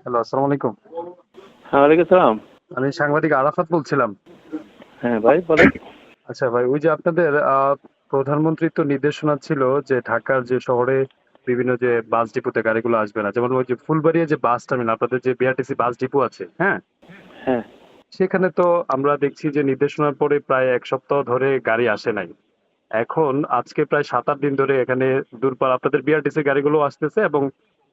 Hello, আসসালামু আলাইকুম। হ্যাঁ, ওয়ালাইকুম সালাম। আমি সাংবাদিক আরাফাত বলছিলাম। হ্যাঁ ভাই বলেন। আচ্ছা ভাই, ওই যে আপনাদের প্রধানমন্ত্রীর তো নির্দেশনা ছিল যে ঢাকার যে শহরে বিভিন্ন যে বাস ডিপোতে গাড়িগুলো আসবে না। যেমন ওই যে ফুলবাড়িয়া যে বাস টার্মিনাল, আপনাদের যে বিআরটিসি বাস ডিপো আছে, হ্যাঁ? হ্যাঁ, সেখানে তো আমরা দেখছি যে নির্দেশনার পরে প্রায় ১ সপ্তাহ ধরে গাড়ি আসে নাই। এখন আজকে প্রায় ৭-৮ দিন ধরে এখানে দূরপাল্লা আপনাদের বিআরটিসি গাড়িগুলো আসতেছে এবং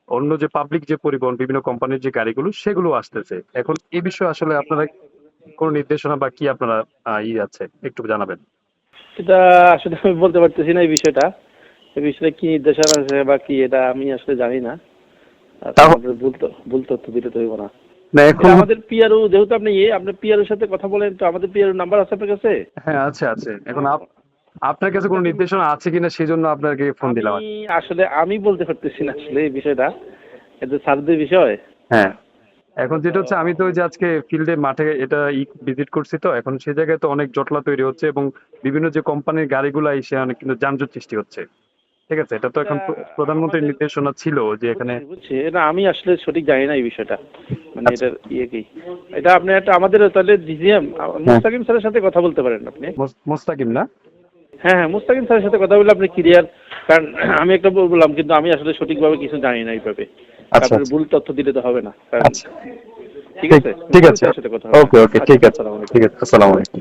অন্য যে পাবলিক যে পরিবহন বিভিন্ন কোম্পানির যে গাড়িগুলো সেগুলো আসতেছে। এখন এই বিষয়ে আসলে আপনারা কোন নির্দেশনা বা কি আপনারা আছে একটু জানাবেন। এটা আসলে আমি বলতে পারতেছি না এই বিষয়টা। এই বিষয়ে কি নির্দেশনা আছে বা কি এটা আমি আসলে জানি না। আর তাও আমাদের ভুল তথ্য দিলে তো হইব না। না এটা এখন আমাদের পিআরও যেহেতু আপনি আপনার পিআরওর সাথে কথা বলেন, তো আমাদের পিআরওর নাম্বার আছে আপনার কাছে? হ্যাঁ, আছে আছে। এখন আপনার কাছে কোনো নির্দেশনা আছে কিনা সেজন্য আপনাকে ফোন আমি দিলাম আরকি। আসলে আমি বলতে পারতেছি না আসলে এই বিষয়টা। এটা স্যারদের বিষয়। হ্যাঁ। এখন যেটা হচ্ছে আমি তো ওই যে আজকে ফিল্ডে মাঠে এটা ভিজিট করছি, তো এখন সেই জায়গায় তো অনেক জটলা তৈরি হচ্ছে এবং বিভিন্ন যে কোম্পানির গাড়িগুলো এসে অনেক কিন্তু যানজট সৃষ্টি হচ্ছে। ঠিক আছে? এটা তো এটা এখন প্রধানমন্ত্রীর আমাদের নির্দেশনা ছিল যে এখানে বুঝছি। এটা আমি আসলে সঠিক জানি না এই বিষয়টা। মানে আচ্ছা। এটার ইয়ে কি? এটা আপনি একটা আমাদের তাহলে ডিজিএম হ্যাঁ, মুস্তাকিম স্যারের সাথে কথা বলতে পারেন আপনি। মোস্তাকিম না? হ্যাঁ, হ্যাঁ, মুস্তাকিম স্যারের সাথে কথা বললে আপনি ক্লিয়ার। কারণ আমি একটা বললাম কিন্তু আমি আসলে সঠিকভাবে কিছু জানি না এইভাবে। আচ্ছা, আপনার আচ্ছা। ভুল তথ্য দিলে তো হবে না। কারণ আচ্ছা। ঠিক ঠিক আছে? ঠিক মুস্তাকিম আছে। স্যারের সাথে কথা হবে। ওকে, ওকে। আচ্ছা, ঠিক আছে। আসসালামু আলাইকুম। ঠিক আছে। আসসালামু আলাইকুম।